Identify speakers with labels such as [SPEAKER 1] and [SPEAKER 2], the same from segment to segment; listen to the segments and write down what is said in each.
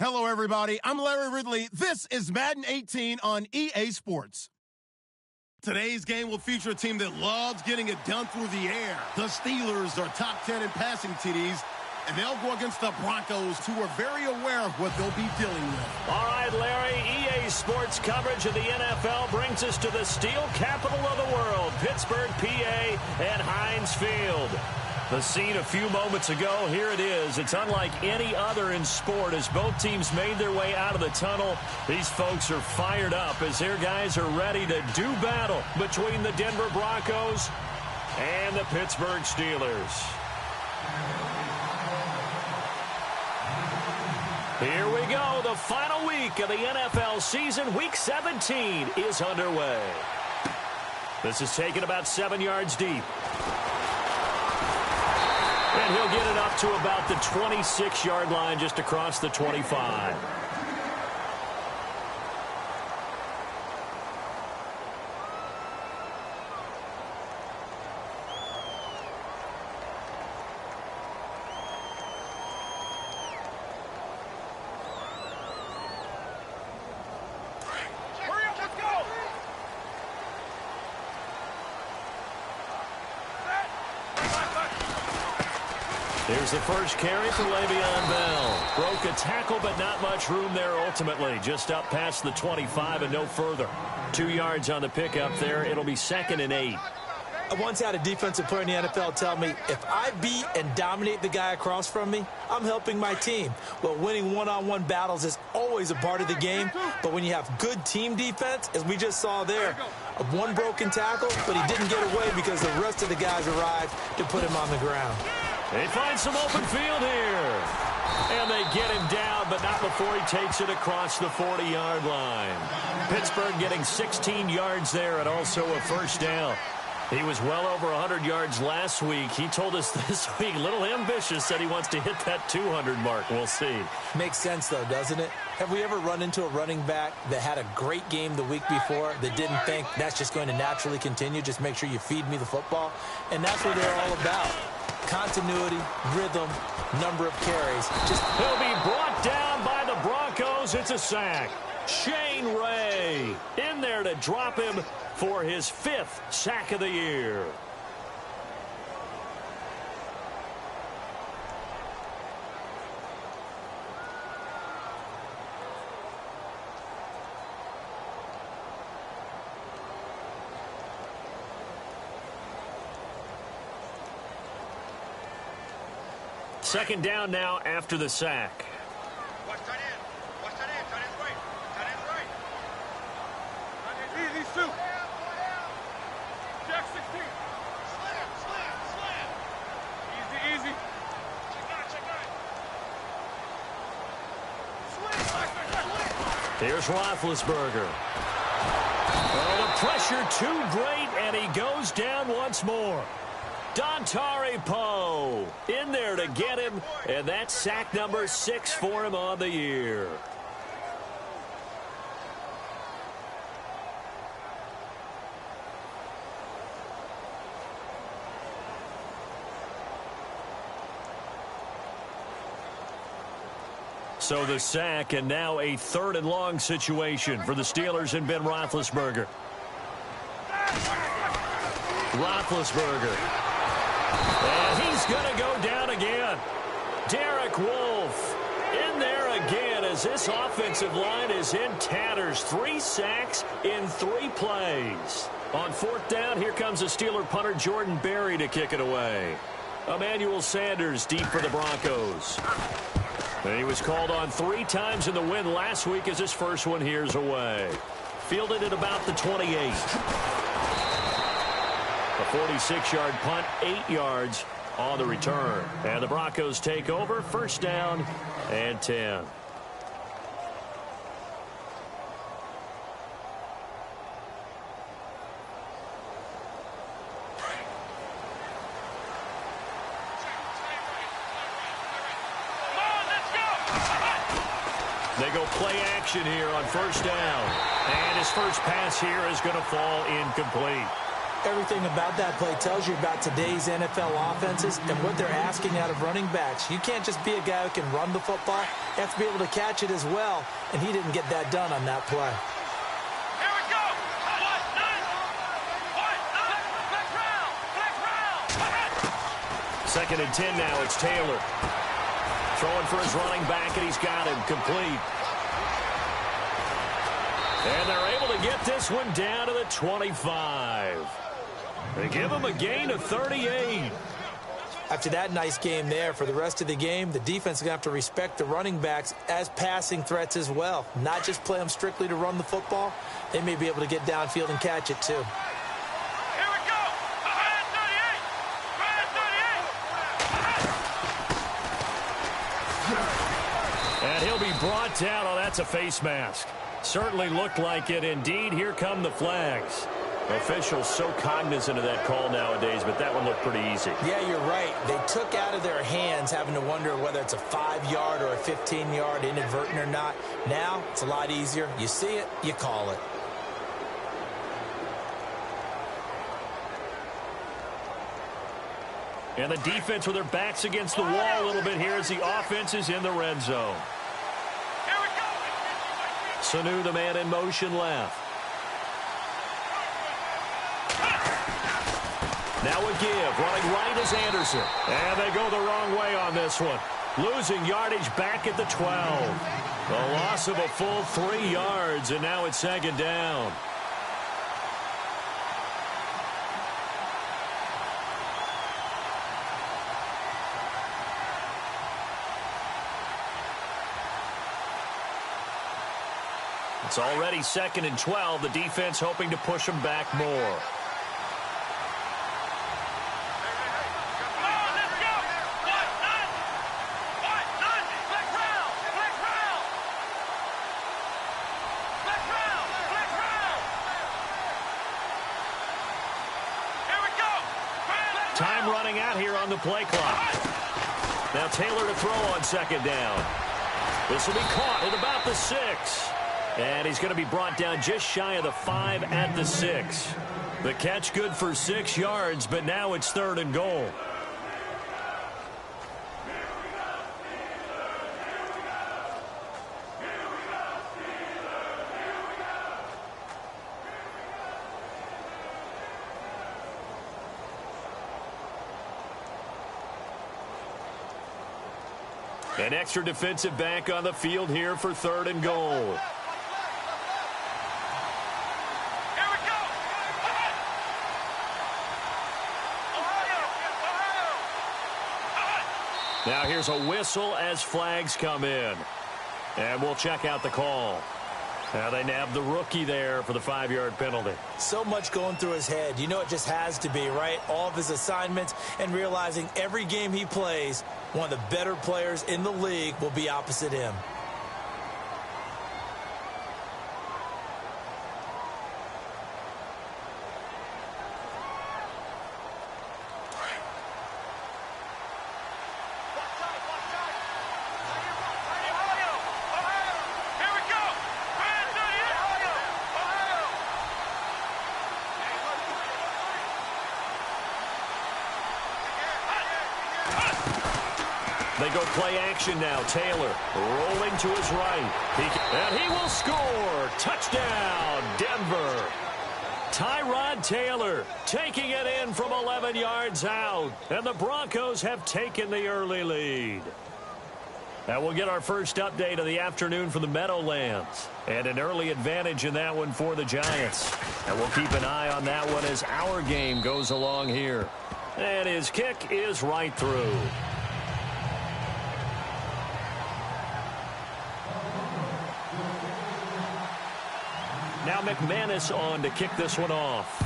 [SPEAKER 1] Hello, everybody. I'm Larry Ridley. This is Madden 18 on EA Sports. Today's game will feature a team that loves getting it done through the air. The Steelers are top 10 in passing TDs, and they'll go against the Broncos, who are very aware of what they'll be dealing with.
[SPEAKER 2] All right, Larry, EA Sports coverage of the NFL brings us to the steel capital of the world, Pittsburgh, PA, and Heinz Field. The scene a few moments ago, here it is. It's unlike any other in sport as both teams made their way out of the tunnel. These folks are fired up as their guys are ready to do battle between the Denver Broncos and the Pittsburgh Steelers. Here we go. The final week of the NFL season. Week 17 is underway. This is taken about 7 yards deep. And he'll get it up to about the 26-yard line, just across the 25. Here's the first carry for Le'Veon Bell. Broke a tackle, but not much room there ultimately. Just up past the 25 and no further. 2 yards on the pickup there. It'll be 2nd and 8.
[SPEAKER 3] I once had a defensive player in the NFL tell me, if I beat and dominate the guy across from me, I'm helping my team. Well, winning one-on-one battles is always a part of the game, but when you have good team defense, as we just saw there, one broken tackle, but he didn't get away because the rest of the guys arrived to put him on the ground.
[SPEAKER 2] They find some open field here. And they get him down, but not before he takes it across the 40-yard line. Pittsburgh getting 16 yards there and also a first down. He was well over 100 yards last week. He told us this week, a little ambitious, said he wants to hit that 200 mark. We'll see.
[SPEAKER 3] Makes sense, though, doesn't it? Have we ever run into a running back that had a great game the week before that didn't think that's just going to naturally continue? Just make sure you feed me the football. And that's what they're all about. Continuity, rhythm, number of carries.
[SPEAKER 2] He'll be brought down by the Broncos. It's a sack. Shane Ray in there to drop him for his 5th sack of the year. Second down now after the sack.
[SPEAKER 4] Watch tight end. Watch tight end. Tight end's right. Tight end's right. Easy, Sue. Jack 16. Slam, slam, slam. Easy, easy. Check out. Swing.
[SPEAKER 2] Here's Roethlisberger. Oh, the pressure too great, and he goes down once more. Dontari Poe in there to get him, and that's sack number 6 for him on the year. So the sack, and now a 3rd and long situation for the Steelers and Ben Roethlisberger. Roethlisberger. And he's going to go down again. Derek Wolfe in there again as this offensive line is in tatters. 3 sacks in 3 plays. On 4th down, here comes the Steeler punter Jordan Berry to kick it away. Emmanuel Sanders deep for the Broncos. And he was called on 3 times in the win last week as his first one here's away. Fielded at about the 28. A 46-yard punt, 8 yards on the return. And the Broncos take over, 1st down and 10. They go play action here on 1st down. And his first pass here is going to fall incomplete.
[SPEAKER 3] Everything about that play tells you about today's NFL offenses and what they're asking out of running backs. You can't just be a guy who can run the football. You have to be able to catch it as well, and he didn't get that done on that play.
[SPEAKER 4] Here we go.
[SPEAKER 2] Second and 10 now. It's Taylor. Throwing for his running back, and he's got him complete. And they're able to get this one down to the 25. They give him a gain of 38.
[SPEAKER 3] After that nice game there, for the rest of the game, the defense is going to have to respect the running backs as passing threats as well. Not just play them strictly to run the football. They may be able to get downfield and catch it too.
[SPEAKER 4] Here we go. Behind 38.
[SPEAKER 2] And he'll be brought down. Oh, that's a face mask. Certainly looked like it. Indeed, here come the flags. Officials so cognizant of that call nowadays, but that one looked pretty easy.
[SPEAKER 3] Yeah, you're right. They took out of their hands having to wonder whether it's a 5-yard or a 15-yard inadvertent or not. Now, it's a lot easier. You see it, you call it.
[SPEAKER 2] And the defense with their backs against the wall a little bit here as the offense is in the red zone.
[SPEAKER 4] Here we go.
[SPEAKER 2] Sanu, the man in motion left. Now a give. Running right is Anderson. And they go the wrong way on this one. Losing yardage back at the 12. A loss of a full 3 yards, and now it's second down. It's already second and 12. The defense hoping to push them back more. Time running out here on the play clock. Now Taylor to throw on second down. This will be caught at about the 6. And he's going to be brought down just shy of the 5 at the 6. The catch good for 6 yards, but now it's third and goal. An extra defensive back on the field here for third and goal. Now here's a whistle as flags come in. And we'll check out the call. Now they nabbed the rookie there for the 5-yard penalty.
[SPEAKER 3] So much going through his head. You know it just has to be, right? All of his assignments and realizing every game he plays, one of the better players in the league will be opposite him.
[SPEAKER 2] They go play action now. Taylor rolling to his right. And he will score. Touchdown, Denver. Tyrod Taylor taking it in from 11 yards out. And the Broncos have taken the early lead. And we'll get our first update of the afternoon from the Meadowlands. And an early advantage in that one for the Giants. And we'll keep an eye on that one as our game goes along here. And his kick is right through. Now McManus on to kick this one off.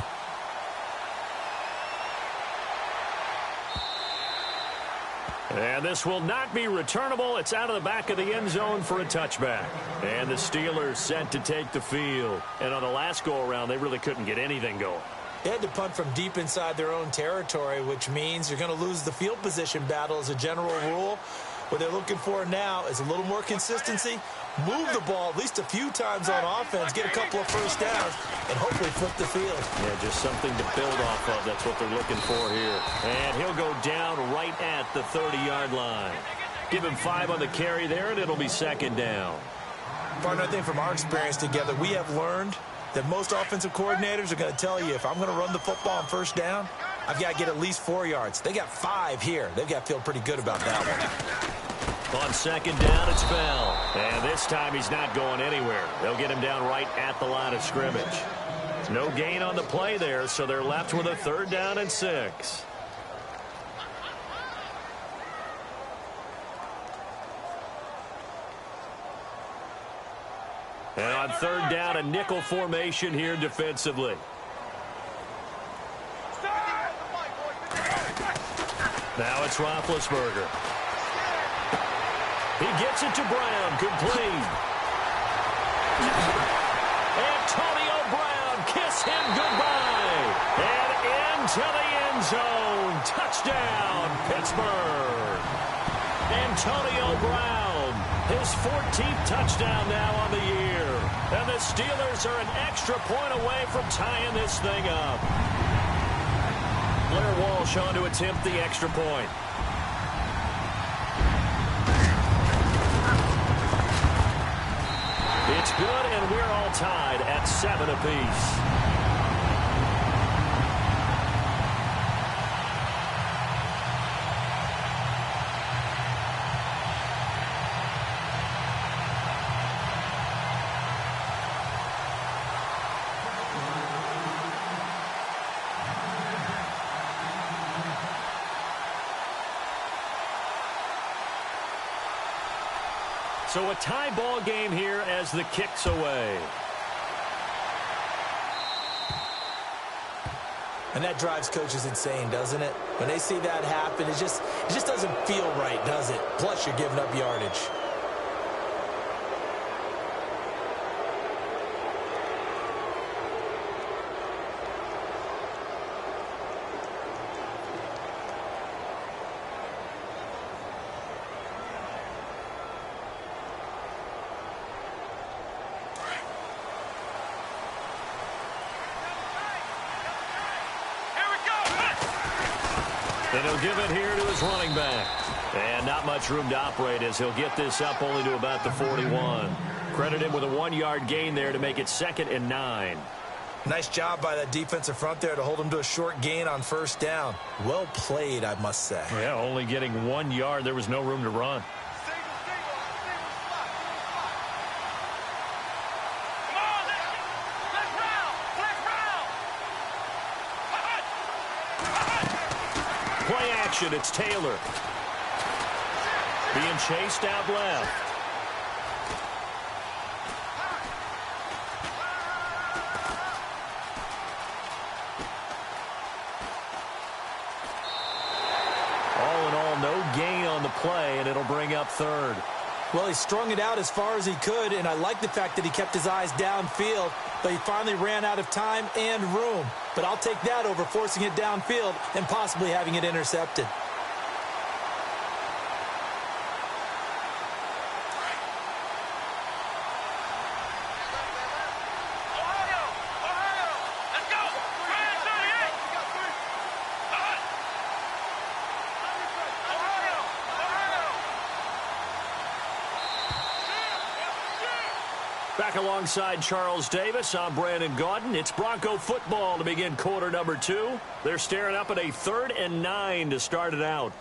[SPEAKER 2] And this will not be returnable. It's out of the back of the end zone for a touchback. And the Steelers set to take the field. And on the last go-around, they really couldn't get anything going.
[SPEAKER 3] They had to punt from deep inside their own territory, which means you're going to lose the field position battle as a general rule. What they're looking for now is a little more consistency, move the ball at least a few times on offense, get a couple of first downs, and hopefully flip the field.
[SPEAKER 2] Yeah, just something to build off of. That's what they're looking for here. And he'll go down right at the 30-yard line. Give him 5 on the carry there, and it'll be second down.
[SPEAKER 3] Partner, I think from our experience together, we have learned that most offensive coordinators are going to tell you, if I'm going to run the football on first down, I've got to get at least 4 yards. They got 5 here. They've got to feel pretty good about that one.
[SPEAKER 2] On second down, it's Bell. And this time he's not going anywhere. They'll get him down right at the line of scrimmage. No gain on the play there, so they're left with a 3rd down and 6. And on 3rd down, a nickel formation here defensively. Now it's Roethlisberger. He gets it to Brown, complete. Antonio Brown, kiss him goodbye. And into the end zone. Touchdown, Pittsburgh. Antonio Brown, his 14th touchdown now on the year. And the Steelers are an extra point away from tying this thing up. Blair Walsh on to attempt the extra point. It's good, and we're all tied at 7 apiece. So a tie ball game here as the kick's away.
[SPEAKER 3] And that drives coaches insane, doesn't it? When they see that happen, it just doesn't feel right, does it? Plus, you're giving up yardage.
[SPEAKER 2] And he'll give it here to his running back. And not much room to operate as he'll get this up only to about the 41. Credit him with a 1-yard gain there to make it 2nd and 9.
[SPEAKER 3] Nice job by that defensive front there to hold him to a short gain on 1st down. Well played, I must say.
[SPEAKER 2] Yeah, only getting 1 yard. There was no room to run. Play action, it's Taylor. Being chased out left. All in all, no gain on the play, and it'll bring up 3rd.
[SPEAKER 3] Well, he strung it out as far as he could, and I like the fact that he kept his eyes downfield, but he finally ran out of time and room. But I'll take that over forcing it downfield and possibly having it intercepted.
[SPEAKER 2] Back alongside Charles Davis, I'm Brandon Gaudin. It's Bronco football to begin quarter number 2. They're staring up at a 3rd and 9 to start it out.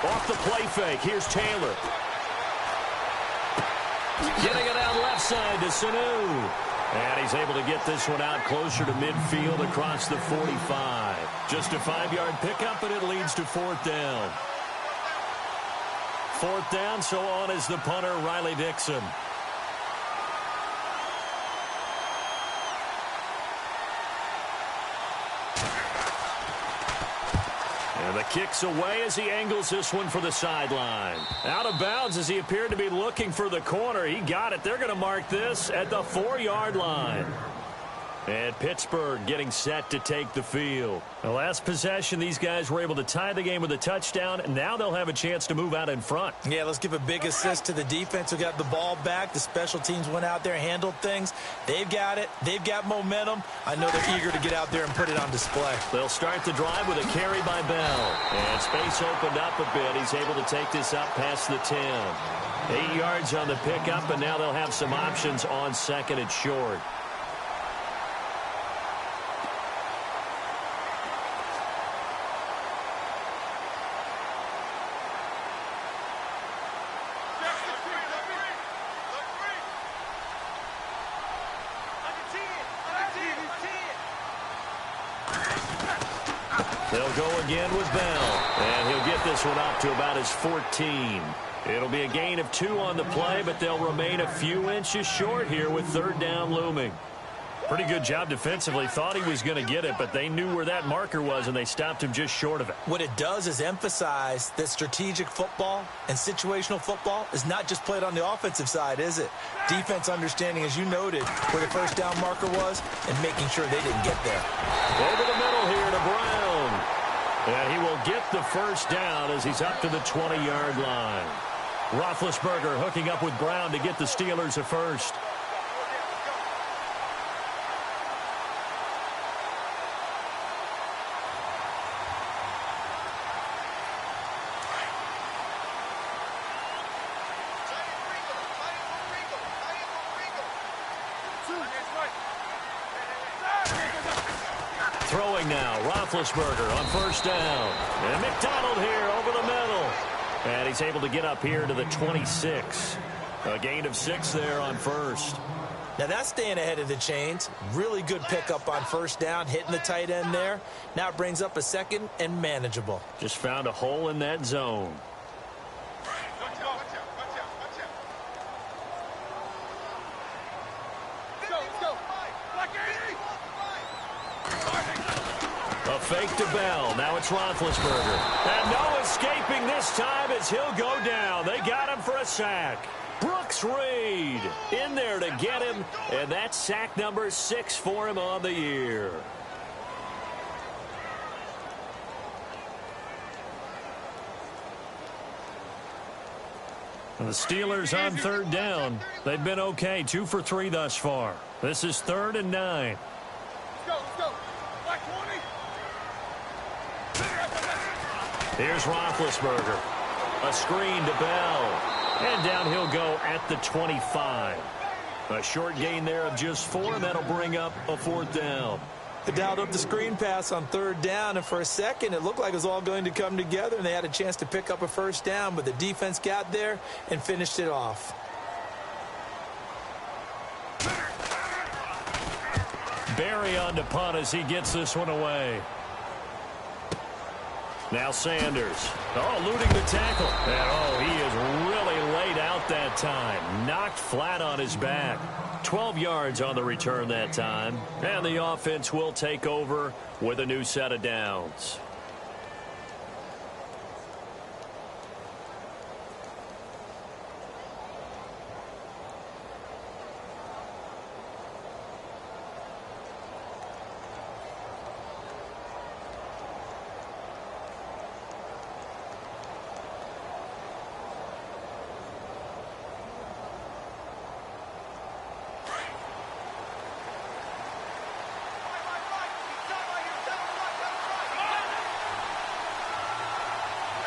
[SPEAKER 2] Off the play fake, here's Taylor. Getting it out left side to Sanu. And he's able to get this one out closer to midfield across the 45. Just a 5-yard pickup, and it leads to 4th down. 4th down, so on is the punter, Riley Dixon. And the kick's away as he angles this one for the sideline. Out of bounds as he appeared to be looking for the corner. He got it. They're going to mark this at the 4-yard line. And Pittsburgh getting set to take the field. The last possession, these guys were able to tie the game with a touchdown, and now they'll have a chance to move out in front.
[SPEAKER 3] Yeah, let's give a big assist to the defense who got the ball back. The special teams went out there, handled things. They've got it. They've got momentum. I know they're eager to get out there and put it on display.
[SPEAKER 2] They'll start the drive with a carry by Bell. And space opened up a bit. He's able to take this up past the 10. 8 yards on the pickup, and now they'll have some options on second and short. They'll go again with Bell, and he'll get this one up to about his 14. It'll be a gain of 2 on the play, but they'll remain a few inches short here with third down looming. Pretty good job defensively. Thought he was going to get it, but they knew where that marker was, and they stopped him just short of it.
[SPEAKER 3] What it does is emphasize that strategic football and situational football is not just played on the offensive side, is it? Defense understanding, as you noted, where the first down marker was and making sure they didn't get there.
[SPEAKER 2] Over the middle here to Brown. And he will get the first down as he's up to the 20-yard line. Roethlisberger hooking up with Brown to get the Steelers a first. Throwing now, Roethlisberger on first down. And McDonald here over the middle. And he's able to get up here to the 26. A gain of 6 there on first.
[SPEAKER 3] Now that's staying ahead of the chains. Really good pickup on first down, hitting the tight end there. Now it brings up a second and manageable.
[SPEAKER 2] Just found a hole in that zone. A fake to Bell. Now it's Roethlisberger. And no escaping this time as he'll go down. They got him for a sack. Brooks Reed in there to get him. And that's sack number 6 for him on the year. And the Steelers on third down. They've been okay. 2 for 3 thus far. This is 3rd and 9. Here's Roethlisberger. A screen to Bell. And down he'll go at the 25. A short gain there of just 4, and that'll bring up a 4th down.
[SPEAKER 3] They dialed up the screen pass on third down, and for a second it looked like it was all going to come together, and they had a chance to pick up a first down, but the defense got there and finished it off.
[SPEAKER 2] Barry on to punt as he gets this one away. Now Sanders. Oh, eluding the tackle. And, he is really laid out that time. Knocked flat on his back. 12 yards on the return that time. And the offense will take over with a new set of downs.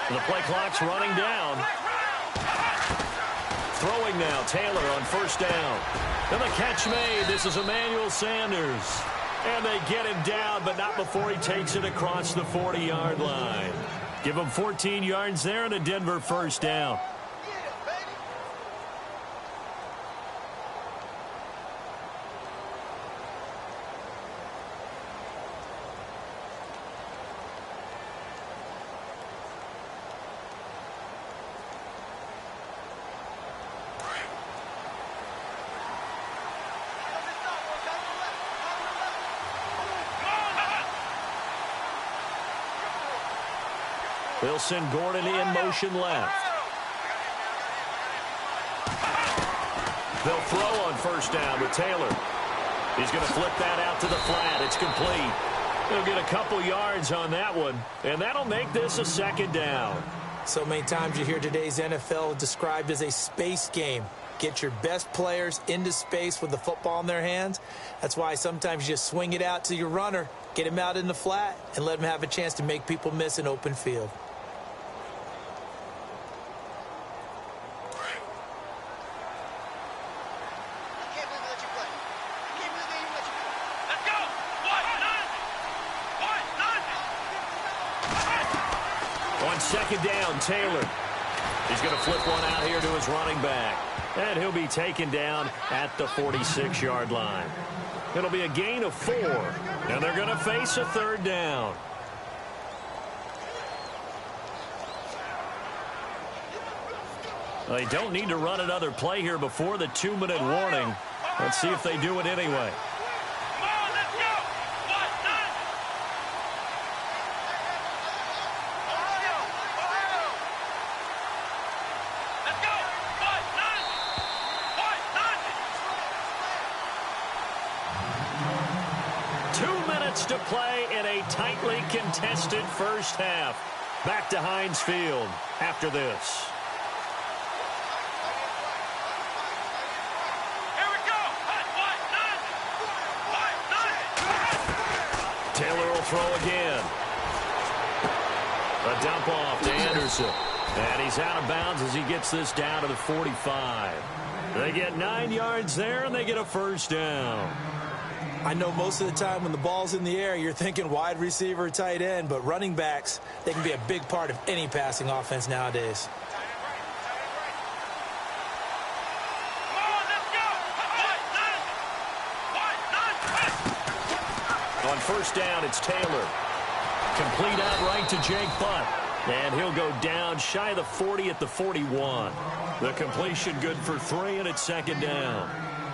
[SPEAKER 2] The play clock's running down. Throwing now, Taylor on first down. And the catch made. This is Emmanuel Sanders. And they get him down, but not before he takes it across the 40-yard line. Give him 14 yards there and a Denver first down. They'll send Gordon in motion left. They'll throw on first down with Taylor. He's going to flip that out to the flat. It's complete. He'll get a couple yards on that one, and that'll make this a second down.
[SPEAKER 3] So many times you hear today's NFL described as a space game. Get your best players into space with the football in their hands. That's why sometimes you just swing it out to your runner, get him out in the flat, and let him have a chance to make people miss an open field.
[SPEAKER 2] On second down, Taylor. He's going to flip one out here to his running back. And he'll be taken down at the 46-yard line. It'll be a gain of 4. And they're going to face a third down. They don't need to run another play here before the 2-minute warning. Let's see if they do it anyway. To play in a tightly contested first half. Back to Heinz Field after this.
[SPEAKER 4] Here we go.
[SPEAKER 2] Taylor will throw again. A dump off to Anderson. And he's out of bounds as he gets this down to the 45. They get 9 yards there, and they get a first down.
[SPEAKER 3] I know most of the time when the ball's in the air, you're thinking wide receiver, tight end, but running backs, they can be a big part of any passing offense nowadays.
[SPEAKER 2] On first down, it's Taylor. Complete out right to Jake Butt. And he'll go down shy of the 40 at the 41. The completion good for 3, and it's second down.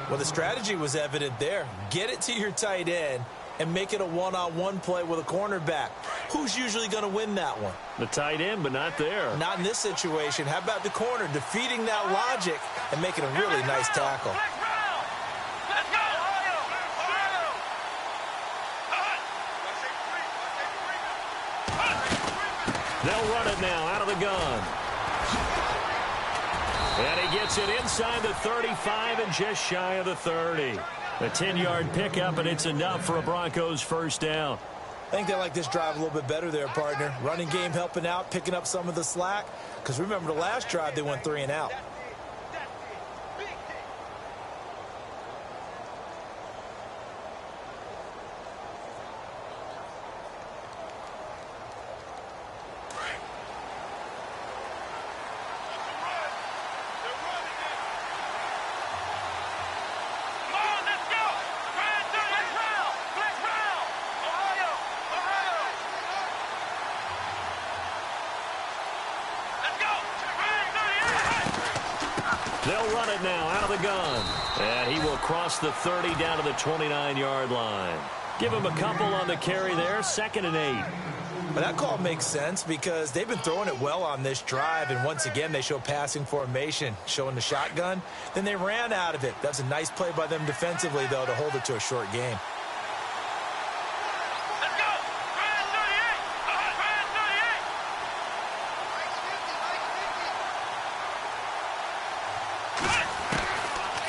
[SPEAKER 3] Well, the strategy was evident there. Get it to your tight end and make it a one-on-one play with a cornerback. Who's usually going to win that one?
[SPEAKER 2] The tight end, but not there.
[SPEAKER 3] Not in this situation. How about the corner defeating that logic and making a really nice tackle?
[SPEAKER 2] They'll run it now out of the gun. And he gets it inside the 35 and just shy of the 30. A 10-yard pickup, and it's enough for a Broncos first down.
[SPEAKER 3] I think they like this drive a little bit better there, partner. Running game helping out, picking up some of the slack. Because remember the last drive, they went 3 and out.
[SPEAKER 2] They'll run it now out of the gun. And he will cross the 30 down to the 29-yard line. Give him a couple on the carry there, 2nd and 8.
[SPEAKER 3] But that call makes sense because they've been throwing it well on this drive, and once again they show passing formation, showing the shotgun. Then they ran out of it. That's a nice play by them defensively, though, to hold it to a short game.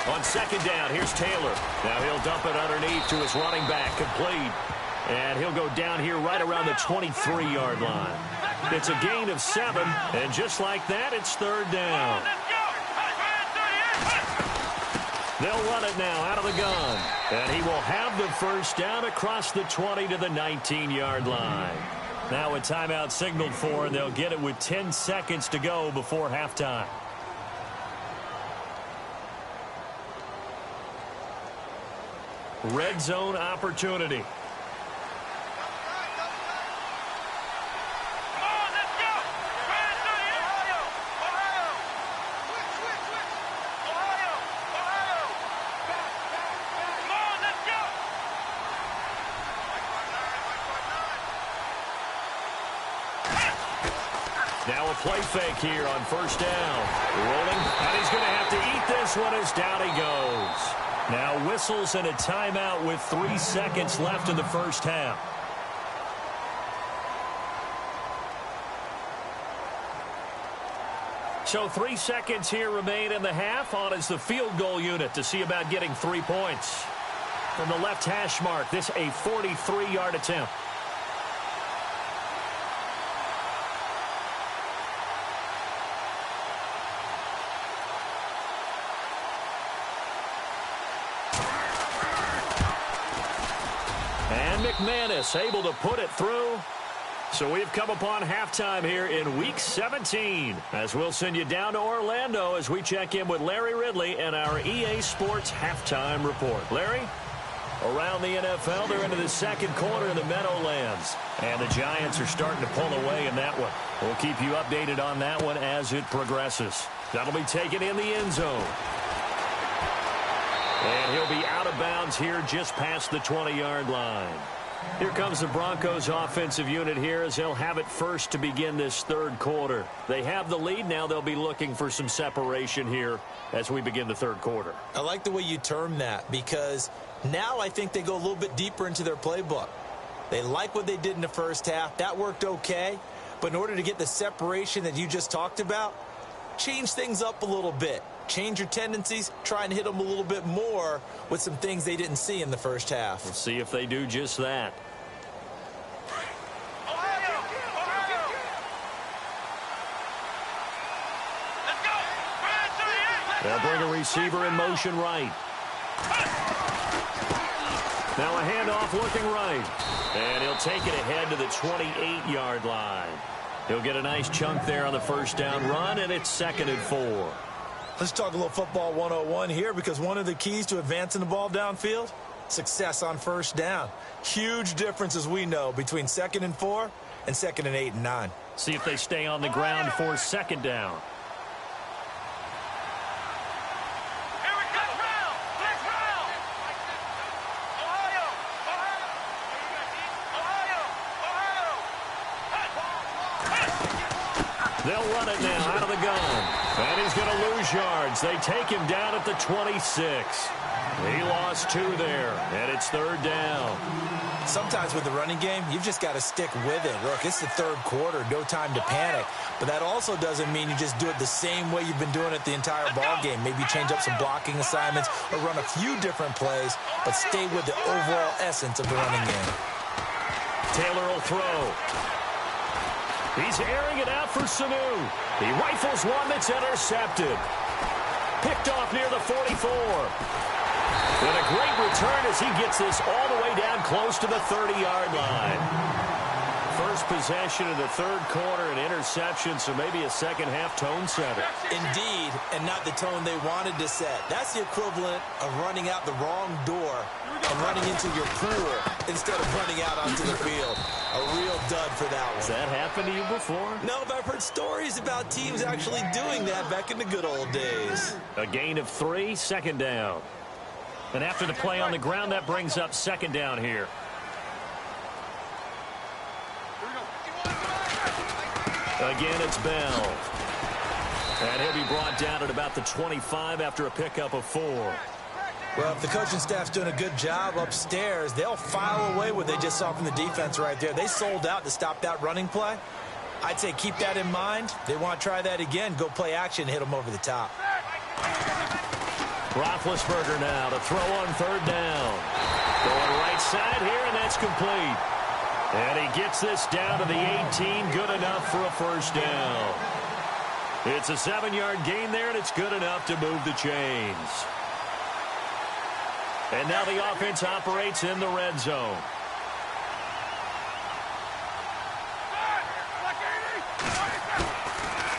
[SPEAKER 2] On second down, here's Taylor. Now he'll dump it underneath to his running back, complete. And he'll go down here right around the 23-yard line. It's a gain of 7, and just like that, it's third down. They'll run it now out of the gun. And he will have the first down across the 20 to the 19-yard line. Now a timeout signaled for, and they'll get it with 10 seconds to go before halftime. Red zone opportunity. Now a play fake here on first down. Rolling, and he's going to have to eat this one as down he goes. Now whistles and a timeout with 3 seconds left in the first half. So 3 seconds here remain in the half. On is the field goal unit to see about getting 3 points. From the left hash mark, this a 43-yard attempt. And McManus able to put it through. So we've come upon halftime here in Week 17. As we'll send you down to Orlando as we check in with Larry Ridley and our EA Sports Halftime Report. Larry? Around the NFL, they're into the second quarter in the Meadowlands. And the Giants are starting to pull away in that one. We'll keep you updated on that one as it progresses. That'll be taken in the end zone. And he'll be out of bounds here just past the 20-yard line. Here comes the Broncos offensive unit here as they'll have it first to begin this third quarter. They have the lead. Now they'll be looking for some separation here as we begin the third quarter.
[SPEAKER 3] I like the way you term that because now I think they go a little bit deeper into their playbook. They like what they did in the first half. That worked okay. But in order to get the separation that you just talked about, change things up a little bit. Change your tendencies, try and hit them a little bit more with some things they didn't see in the first half.
[SPEAKER 2] We'll see if they do just that. They'll bring a receiver in motion right. Now a handoff looking right. And he'll take it ahead to the 28-yard line. He'll get a nice chunk there on the first down run, and it's 2nd and 4.
[SPEAKER 3] Let's talk a little football 101 here because one of the keys to advancing the ball downfield, success on first down. Huge difference, as we know, between 2nd and 4 and 2nd and 8 and 9.
[SPEAKER 2] See if they stay on the ground for 2nd down. They'll run it now out of the gun. And he's going to lose yards. They take him down at the 26. He lost 2 there, and it's 3rd down.
[SPEAKER 3] Sometimes with the running game, you've just got to stick with it. Look, it's the third quarter, no time to panic. But that also doesn't mean you just do it the same way you've been doing it the entire ball game. Maybe change up some blocking assignments or run a few different plays, but stay with the overall essence of the running game.
[SPEAKER 2] Taylor will throw. He's airing it out for Sanu. He rifles one that's intercepted. Picked off near the 44. And a great return as he gets this all the way down close to the 30-yard line. First possession of the third quarter, an interception, so maybe a second-half tone setter.
[SPEAKER 3] Indeed, and not the tone they wanted to set. That's the equivalent of running out the wrong door and running into your pool instead of running out onto the field. A real dud for that one.
[SPEAKER 2] Has that happened to you before?
[SPEAKER 3] No, but I've heard stories about teams actually doing that back in the good old days.
[SPEAKER 2] A gain of 3, 2nd down. And after the play on the ground, that brings up 2nd down here. Again, it's Bell. And he'll be brought down at about the 25 after a pickup of 4.
[SPEAKER 3] Well, if the coaching staff's doing a good job upstairs, they'll file away what they just saw from the defense right there. They sold out to stop that running play. I'd say keep that in mind. They want to try that again. Go play action, hit them over the top.
[SPEAKER 2] Roethlisberger now to throw on 3rd down. Going right side here, and that's complete. And he gets this down to the 18, good enough for a first down. It's a 7-yard gain there, and it's good enough to move the chains. And now the offense operates in the red zone.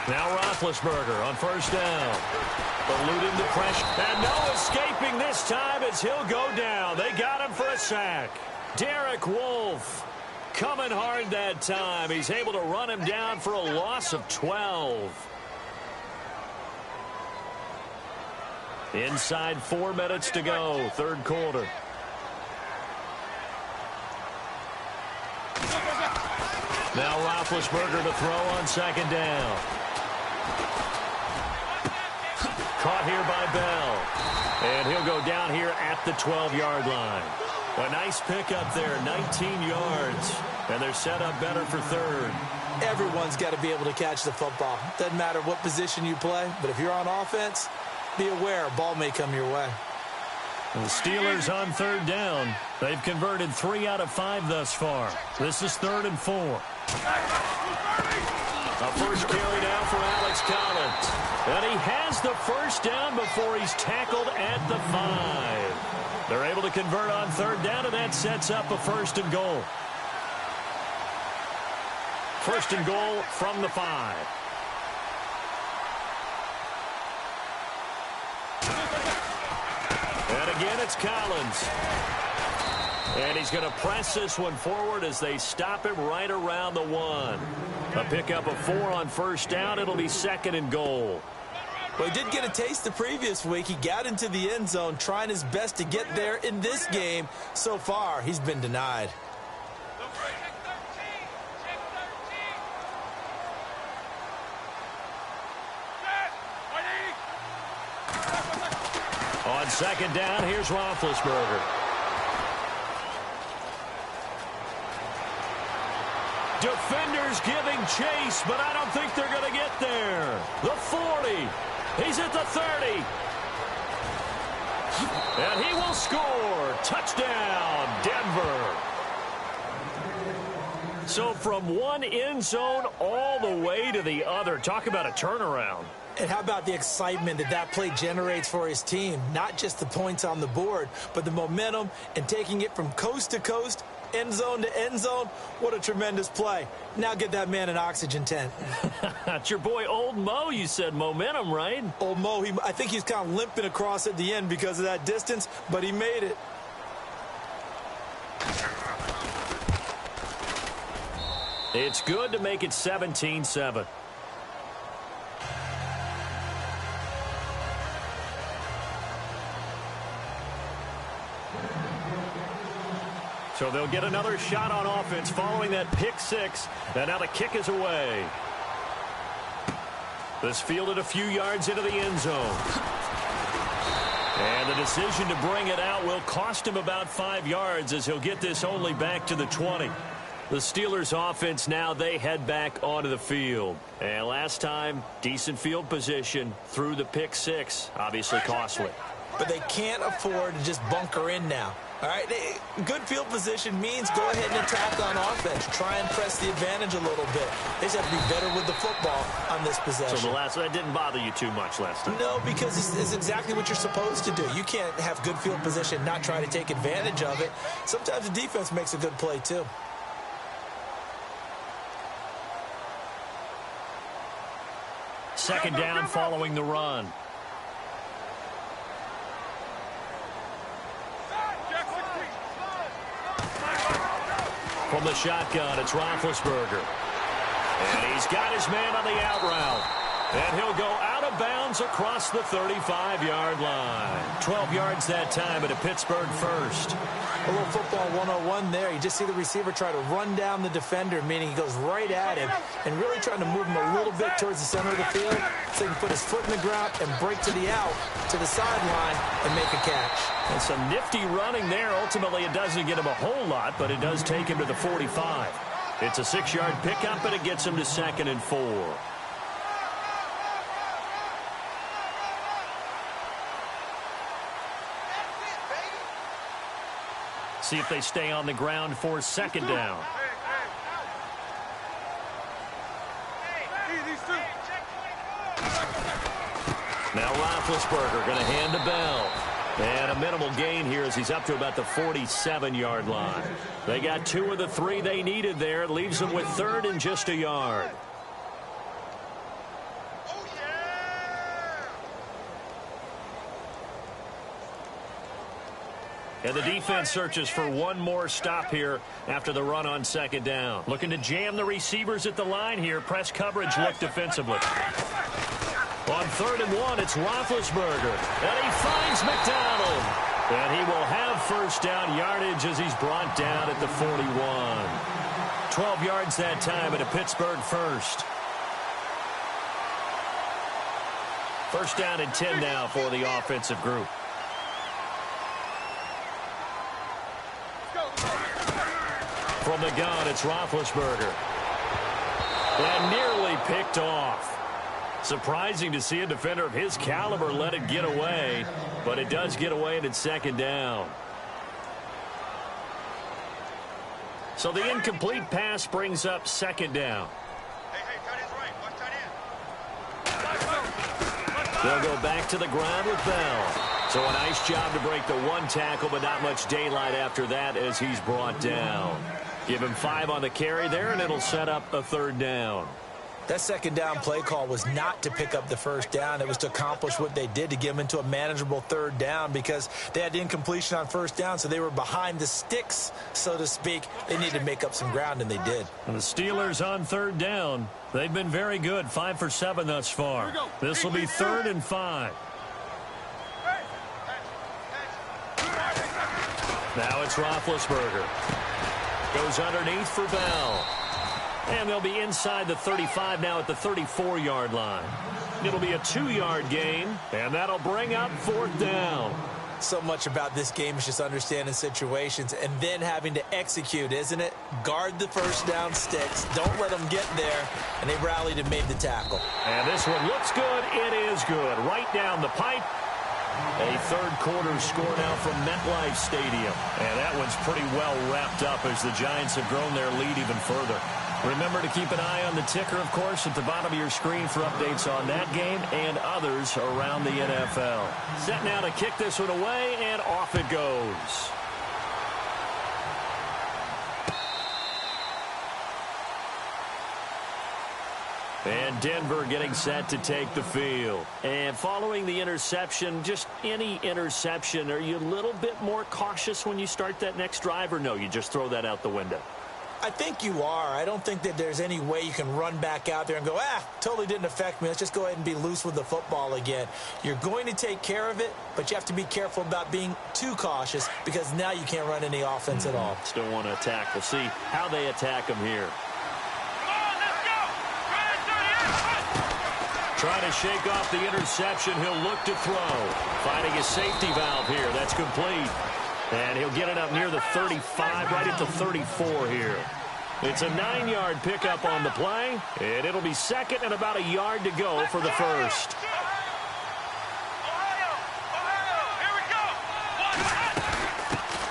[SPEAKER 2] Now Roethlisberger on 1st down. Eluding the pressure. And no escaping this time as he'll go down. They got him for a sack. Derek Wolfe coming hard that time. He's able to run him down for a loss of 12. Inside 4 minutes to go, third quarter. Now Roethlisberger to throw on second down. Caught here by Bell. And he'll go down here at the 12-yard line. A nice pickup there, 19 yards. And they're set up better for third.
[SPEAKER 3] Everyone's got to be able to catch the football. Doesn't matter what position you play, but if you're on offense, be aware a ball may come your way.
[SPEAKER 2] And the Steelers on third down. They've converted 3 out of 5 thus far. This is 3rd and 4. A first carry now for Alex Collins. And he has the first down before he's tackled at the 5. They're able to convert on third down, and that sets up a 1st and goal. 1st and goal from the 5. And again, it's Collins. And he's going to press this one forward as they stop him right around the 1. A pickup of 4 on first down. It'll be 2nd and goal.
[SPEAKER 3] Well, he did get a taste the previous week. He got into the end zone trying his best to get there in this game. So far, he's been denied.
[SPEAKER 2] On second down, here's Roethlisberger. Defenders giving chase, but I don't think they're going to get there. The 40. He's at the 30. And he will score. Touchdown, Denver. So from one end zone all the way to the other. Talk about a turnaround.
[SPEAKER 3] And how about the excitement that play generates for his team? Not just the points on the board, but the momentum and taking it from coast to coast, end zone to end zone. What a tremendous play. Now get that man an oxygen tent.
[SPEAKER 2] It's your boy Old Mo. You said momentum, right?
[SPEAKER 3] Old Mo, I think he's kind of limping across at the end because of that distance, but he made it.
[SPEAKER 2] It's good to make it 17-7. So they'll get another shot on offense following that pick 6. And now the kick is away. This fielded a few yards into the end zone. And the decision to bring it out will cost him about 5 yards as he'll get this only back to the 20. The Steelers offense now, they head back onto the field. And last time, decent field position through the pick 6. Obviously costly.
[SPEAKER 3] But they can't afford to just bunker in now. All right, good field position means go ahead and attack on offense. Try and press the advantage a little bit. They just have to be better with the football on this possession.
[SPEAKER 2] So that didn't bother you too much last time?
[SPEAKER 3] No, because it's exactly what you're supposed to do. You can't have good field position, not try to take advantage of it. Sometimes the defense makes a good play, too.
[SPEAKER 2] Second down following the run. From the shotgun, it's Roethlisberger. And he's got his man on the out route. And he'll go out of bounds across the 35-yard line. 12 yards that time, but a Pittsburgh first.
[SPEAKER 3] A little football 101 there. You just see the receiver try to run down the defender, meaning he goes right at him and really trying to move him a little bit towards the center of the field so he can put his foot in the ground and break to the out, to the sideline, and make a catch.
[SPEAKER 2] And some nifty running there. Ultimately, it doesn't get him a whole lot, but it does take him to the 45. It's a 6-yard pickup, and it gets him to 2nd and 4. See if they stay on the ground for 2nd down. Now Roethlisberger going to hand to Bell. And a minimal gain here as he's up to about the 47-yard line. They got 2 of the 3 they needed there. It leaves them with 3rd and just a yard. And the defense searches for one more stop here after the run on 2nd down. Looking to jam the receivers at the line here. Press coverage look defensively. On 3rd and 1, it's Roethlisberger. And he finds McDonald. And he will have first down yardage as he's brought down at the 41. 12 yards that time at a Pittsburgh first. First down and 10 now for the offensive group. From the gun, it's Roethlisberger. And nearly picked off. Surprising to see a defender of his caliber let it get away, but it does get away and it's second down. So the incomplete pass brings up second down.
[SPEAKER 4] Hey, tight end's right. Watch tight end.
[SPEAKER 2] They'll go back to the ground with Bell. So a nice job to break the one tackle, but not much daylight after that as he's brought down. Give him 5 on the carry there, and it'll set up a third down.
[SPEAKER 3] That second down play call was not to pick up the first down. It was to accomplish what they did, to get them into a manageable third down, because they had incompletion on first down, so they were behind the sticks, so to speak. They needed to make up some ground, and they did.
[SPEAKER 2] And the Steelers on third down. They've been very good, 5 for 7 thus far. This will be 3rd and 5. Now it's Roethlisberger. Goes underneath for Bell. And they'll be inside the 35 now at the 34-yard line. It'll be a 2-yard gain, and that'll bring up 4th down.
[SPEAKER 3] So much about this game is just understanding situations and then having to execute, isn't it? Guard the first down sticks. Don't let them get there. And they rallied and made the tackle.
[SPEAKER 2] And this one looks good. It is good. Right down the pipe. A third-quarter score now from MetLife Stadium. And that one's pretty well wrapped up as the Giants have grown their lead even further. Remember to keep an eye on the ticker, of course, at the bottom of your screen for updates on that game and others around the NFL. Set now to kick this one away, and off it goes. And Denver getting set to take the field. And following the interception, just any interception, are you a little bit more cautious when you start that next drive, or no, you just throw that out the window?
[SPEAKER 3] I think you are. I don't think that there's any way you can run back out there and go, totally didn't affect me. Let's just go ahead and be loose with the football again. You're going to take care of it, but you have to be careful about being too cautious, because now you can't run any offense at all.
[SPEAKER 2] Still want to attack. We'll see how they attack him here. Trying to shake off the interception. He'll look to throw. Finding his safety valve here. That's complete. And he'll get it up near the 35, right at the 34 here. It's a 9-yard pickup on the play, and it'll be second and about a yard to go for the first.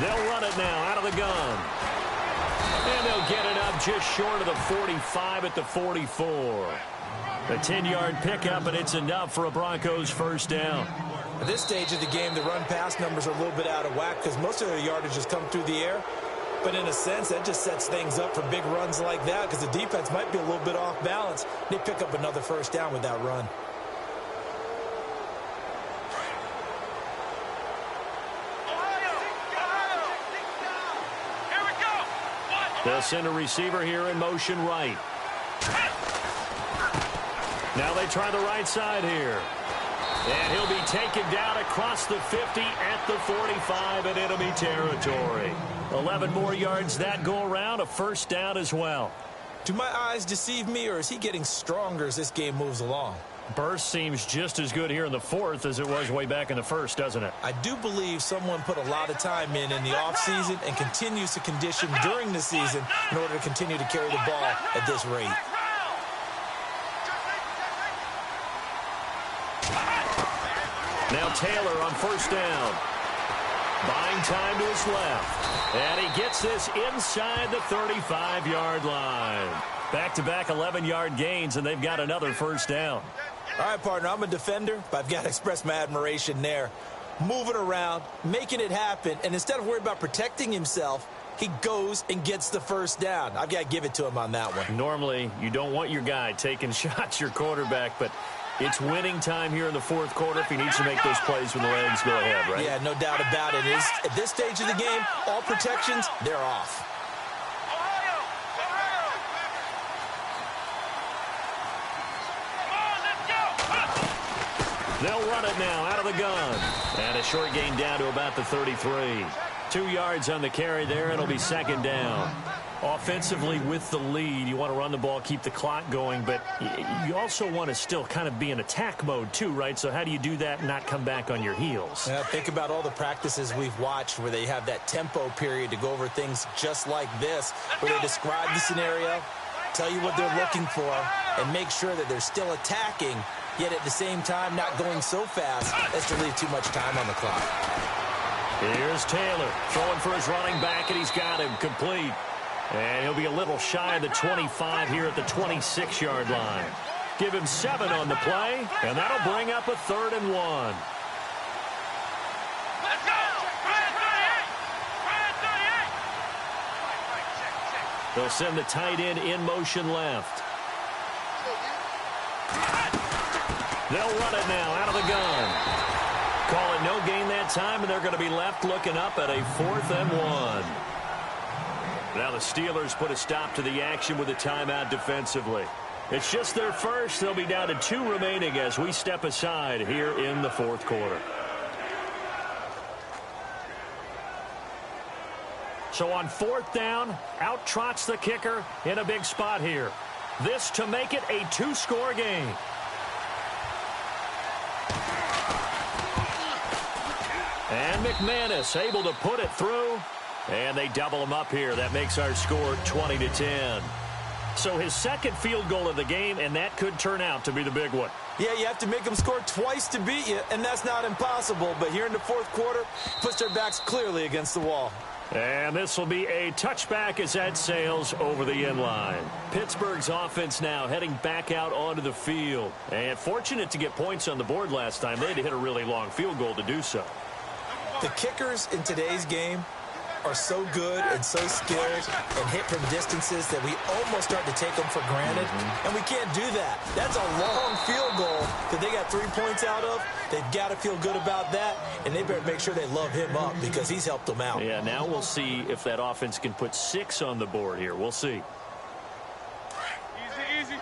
[SPEAKER 2] They'll run it now out of the gun. And they'll get it up just short of the 45 at the 44. A 10-yard pickup, and it's enough for a Broncos first down.
[SPEAKER 3] At this stage of the game, the run-pass numbers are a little bit out of whack because most of their yardage has come through the air. But in a sense, that just sets things up for big runs like that because the defense might be a little bit off balance. They pick up another first down with that run.
[SPEAKER 2] They'll send a receiver here in motion right. Now they try the right side here. And he'll be taken down across the 50 at the 45, and it'll be territory. 11 more yards that go around, a first down as well.
[SPEAKER 3] Do my eyes deceive me, or is he getting stronger as this game moves along?
[SPEAKER 2] Burst seems just as good here in the fourth as it was way back in the first, doesn't it?
[SPEAKER 3] I do believe someone put a lot of time in the offseason and continues to condition during the season in order to continue to carry the ball at this rate.
[SPEAKER 2] Now Taylor on first down. Buying time to his left. And he gets this inside the 35-yard line. Back-to-back 11-yard gains, and they've got another first down.
[SPEAKER 3] All right, partner, I'm a defender, but I've got to express my admiration there. Moving around, making it happen, and instead of worrying about protecting himself, he goes and gets the first down. I've got to give it to him on that one.
[SPEAKER 2] Normally, you don't want your guy taking shots, your quarterback, but it's winning time here in the fourth quarter. If he needs to make those plays with the legs, go ahead, right?
[SPEAKER 3] Yeah, no doubt about it. At this stage of the game, all protections, they're off.
[SPEAKER 2] They'll run it now out of the gun. And a short gain down to about the 33. 2 yards on the carry there. It'll be second down. Offensively with the lead, you want to run the ball, keep the clock going, but you also want to still kind of be in attack mode too, right? So how do you do that and not come back on your heels?
[SPEAKER 3] Yeah, think about all the practices we've watched where they have that tempo period to go over things just like this, where they describe the scenario, tell you what they're looking for, and make sure that they're still attacking, yet at the same time not going so fast as to leave too much time on the clock.
[SPEAKER 2] Here's Taylor throwing for his running back, and he's got him complete. And he'll be a little shy of the 25 here at the 26-yard line. Give him 7 on the play, and that'll bring up a 3rd and 1.
[SPEAKER 4] Let's go!
[SPEAKER 2] They'll send the tight end in motion left. They'll run it now out of the gun. Call it no gain that time, and they're going to be left looking up at a 4th and 1. Now the Steelers put a stop to the action with a timeout defensively. It's just their first. They'll be down to 2 remaining as we step aside here in the 4th quarter. So on 4th down, out trots the kicker in a big spot here. This to make it a 2-score game. And McManus able to put it through. And they double him up here. That makes our score 20-10. So his 2nd field goal of the game, and that could turn out to be the big one.
[SPEAKER 3] Yeah, you have to make them score twice to beat you, and that's not impossible. But here in the 4th quarter, puts their backs clearly against the wall.
[SPEAKER 2] And this will be a touchback as that sails over the end line. Pittsburgh's offense now heading back out onto the field. And fortunate to get points on the board last time. They had to hit a really long field goal to do so.
[SPEAKER 3] The kickers in today's game are so good and so skilled and hit from distances that we almost start to take them for granted, and we can't do that. That's a long field goal that they got 3 points out of. They've got to feel good about that, and they better make sure they love him up because he's helped them out.
[SPEAKER 2] Yeah, now we'll see if that offense can put 6 on the board here. We'll see.
[SPEAKER 4] Easy.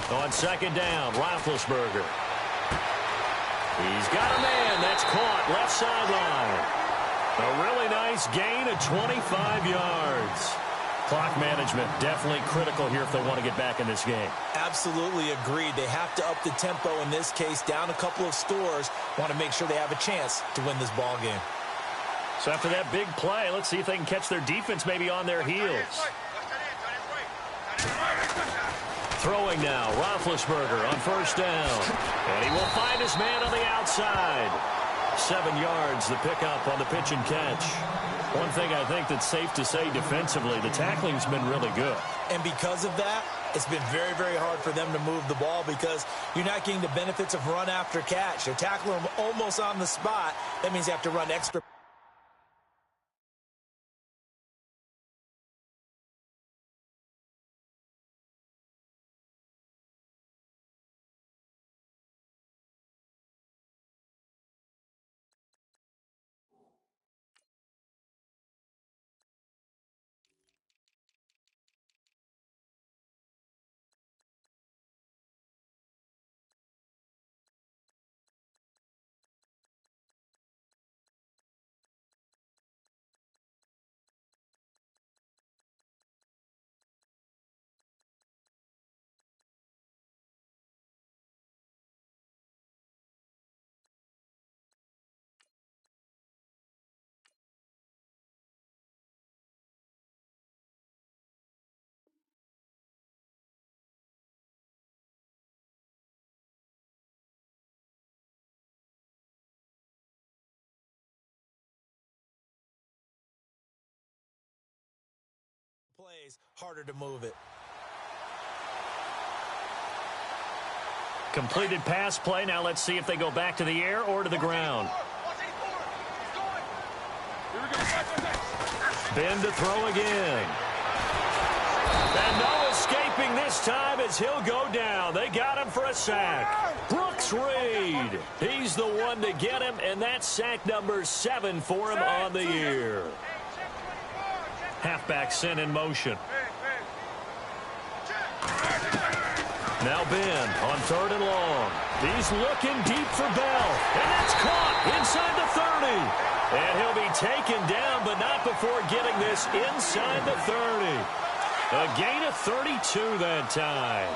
[SPEAKER 2] On 2nd down, Roethlisberger. He's got a man. That's caught left sideline. A really nice gain of 25 yards. Clock management definitely critical here if they want to get back in this game.
[SPEAKER 3] Absolutely agreed. They have to up the tempo in this case, down a couple of scores. Want to make sure they have a chance to win this ball game.
[SPEAKER 2] So after that big play, let's see if they can catch their defense maybe on their heels. Throwing now, Roethlisberger on 1st down. And he will find his man on the outside. 7 yards, the pickup on the pitch and catch. One thing I think that's safe to say defensively, the tackling's been really good.
[SPEAKER 3] And because of that, it's been very, very hard for them to move the ball because you're not getting the benefits of run after catch. They're tackling them almost on the spot. That means you have to run extra. Plays harder to move it.
[SPEAKER 2] Completed pass play. Now let's see if they go back to the air or to the ground. Ben to throw again. And no escaping this time as he'll go down. They got him for a sack. Brooks Reed. He's the one to get him, and that's sack number 7 for him on the year. Halfback sent in motion. Now Ben on 3rd and long. He's looking deep for Bell. And that's caught inside the 30. And he'll be taken down, but not before getting this inside the 30. A gain of 32 that time.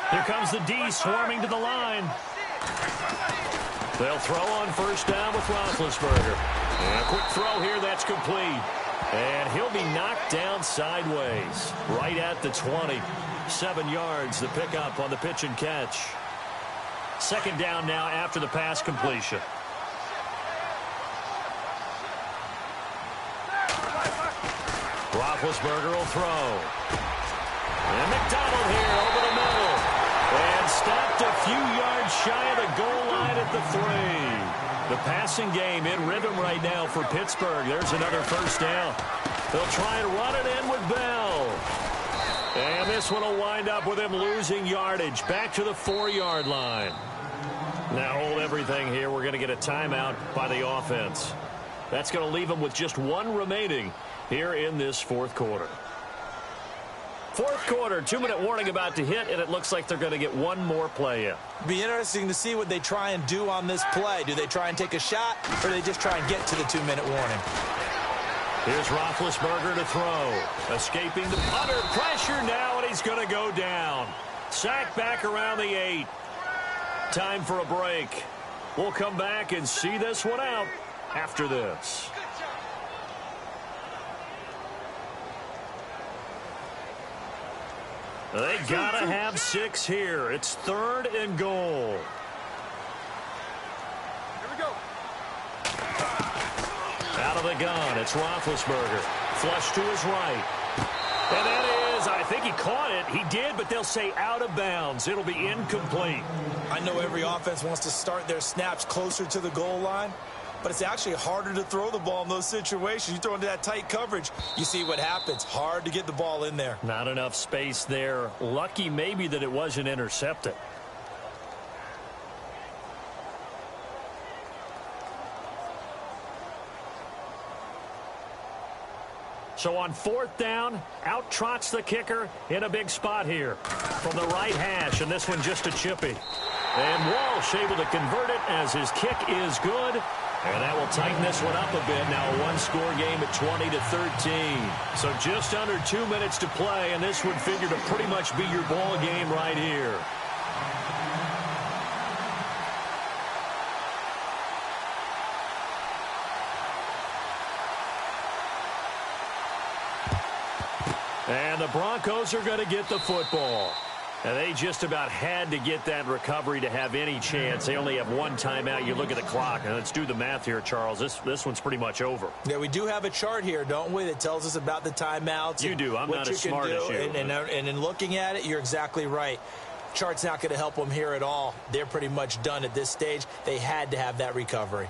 [SPEAKER 2] Here comes the D swarming to the line. They'll throw on first down with Roethlisberger. And a quick throw here that's complete. And he'll be knocked down sideways, right at the 20. 7 yards, the pickup on the pitch and catch. Second down now after the pass completion. Roethlisberger will throw. And McDonald here over the middle. And stopped a few yards shy of the goal line at the 3. The passing game in rhythm right now for Pittsburgh. There's another first down. They'll try and run it in with Bell. And this one will wind up with him losing yardage back to the 4-yard line. Now hold everything here. We're going to get a timeout by the offense. That's going to leave them with just 1 remaining here in this fourth quarter. Fourth quarter, 2-minute warning about to hit, and it looks like they're going to get 1 more play in.
[SPEAKER 3] Be interesting to see what they try and do on this play. Do they try and take a shot, or do they just try and get to the 2-minute warning?
[SPEAKER 2] Here's Roethlisberger to throw. Escaping the punter. Pressure now, and he's going to go down. Sacked back around the 8. Time for a break. We'll come back and see this one out after this. They got to have 6 here. It's 3rd and goal.
[SPEAKER 4] Here we go.
[SPEAKER 2] Out of the gun, it's Roethlisberger. Flush to his right. And that is, I think he caught it. He did, but they'll say out of bounds. It'll be incomplete.
[SPEAKER 3] I know every offense wants to start their snaps closer to the goal line, but it's actually harder to throw the ball in those situations. You throw into that tight coverage, you see what happens. Hard to get the ball in there.
[SPEAKER 2] Not enough space there. Lucky maybe that it wasn't intercepted. So on 4th down, out trots the kicker in a big spot here from the right hash, and this one just a chippy. And Walsh able to convert it as his kick is good. And that will tighten this one up a bit. Now a 1-score game at 20-13. So just under 2 minutes to play, and this would figure to pretty much be your ball game right here. And the Broncos are going to get the football. And they just about had to get that recovery to have any chance. They only have 1 timeout. You look at the clock, and let's do the math here, Charles. This one's pretty much over.
[SPEAKER 3] Yeah, we do have a chart here, don't we, that tells us about the timeouts.
[SPEAKER 2] You do. I'm not as smart as you.
[SPEAKER 3] And in looking at it, you're exactly right. Chart's not going to help them here at all. They're pretty much done at this stage. They had to have that recovery.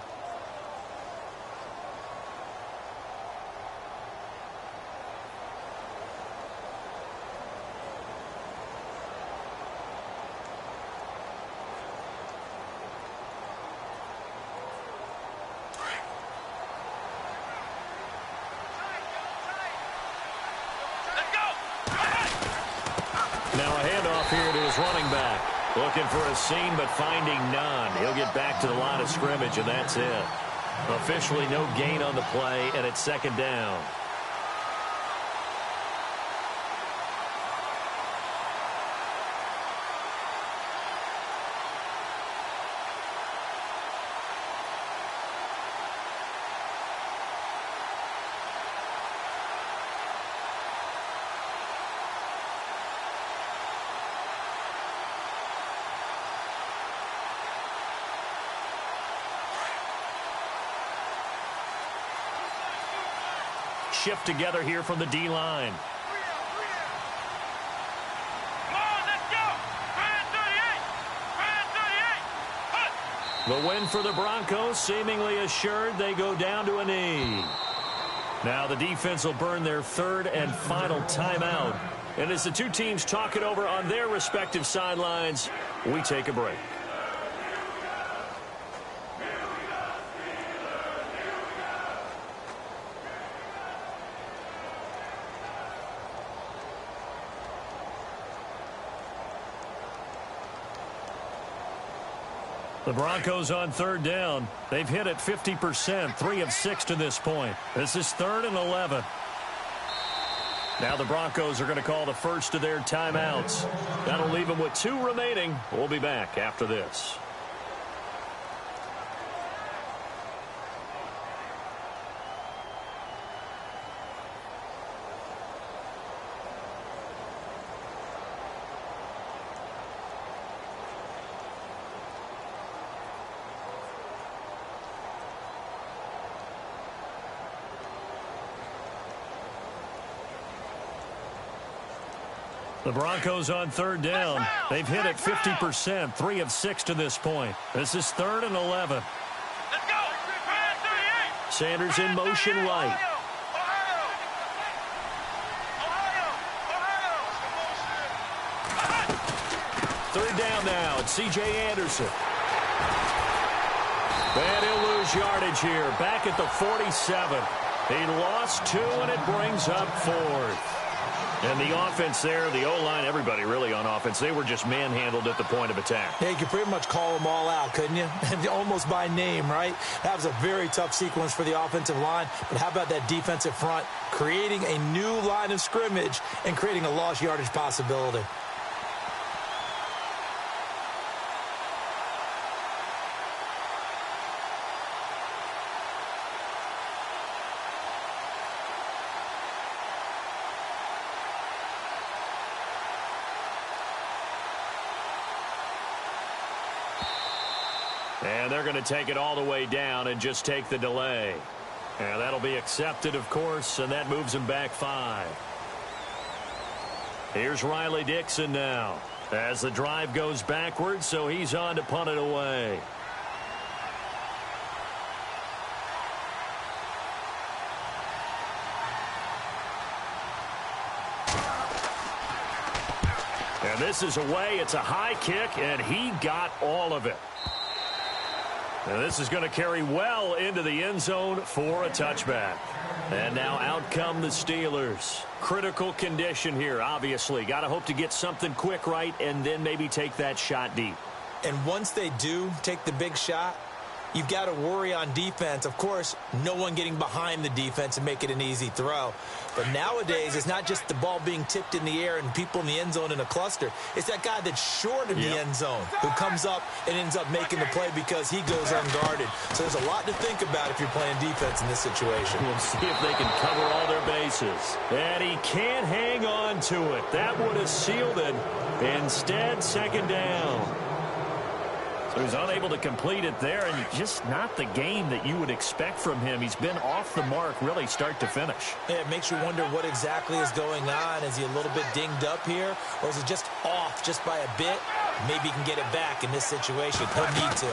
[SPEAKER 2] Running back looking for a seam but finding none. He'll get back to the line of scrimmage, and that's it. Officially no gain on the play, and it's 2nd down. Shift together here from the D-line. The win for the Broncos seemingly assured. They go down to a knee. Now the defense will burn their 3rd and final timeout. And as the 2 teams talk it over on their respective sidelines, we take a break. The Broncos on third down. They've hit it 50%, 3 of 6 to this point. This is 3rd and 11. Now the Broncos are going to call the first of their timeouts. That'll leave them with 2 remaining. We'll be back after this. The Broncos on third down. They've hit it 50%, 3 of 6 to this point. This is 3rd and 11.
[SPEAKER 4] Let's go.
[SPEAKER 2] Sanders in motion right. Third down now. It's C.J. Anderson. And he'll lose yardage here. Back at the 47. He lost 2, and it brings up 4th. And the offense there, the O-line, everybody really on offense, they were just manhandled at the point of attack.
[SPEAKER 3] Yeah, you could pretty much call them all out, couldn't you? Almost by name, right? That was a very tough sequence for the offensive line. But how about that defensive front creating a new line of scrimmage and creating a lost yardage possibility?
[SPEAKER 2] And they're going to take it all the way down and just take the delay. And that'll be accepted, of course, and that moves him back 5. Here's Riley Dixon now as the drive goes backwards, so he's on to punt it away. And this is away. It's a high kick, and he got all of it. And this is going to carry well into the end zone for a touchback. And now out come the Steelers. Critical condition here, obviously. Got to hope to get something quick right and then maybe take that shot deep.
[SPEAKER 3] And once they do take the big shot, you've got to worry on defense. Of course, no one getting behind the defense and make it an easy throw. But nowadays, it's not just the ball being tipped in the air and people in the end zone in a cluster. It's that guy that's short of the end zone who comes up and ends up making the play because he goes unguarded. So there's a lot to think about if you're playing defense in this situation.
[SPEAKER 2] We'll see if they can cover all their bases. And he can't hang on to it. That would have sealed it. Instead, second down. So he's unable to complete it there, and just not the game that you would expect from him. He's been off the mark really start to finish.
[SPEAKER 3] Yeah, it makes you wonder what exactly is going on. Is he a little bit dinged up here, or is it just off just by a bit? Maybe he can get it back in this situation. He'll need to.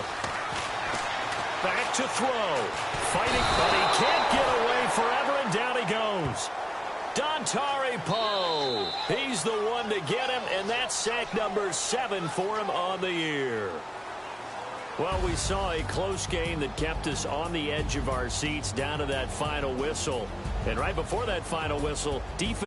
[SPEAKER 2] Back to throw. Fighting, but he can't get away forever, and down he goes. Dontari Poe. He's the one to get him, and that's sack number 7 for him on the year. Well, we saw a close game that kept us on the edge of our seats down to that final whistle. And right before that final whistle, defense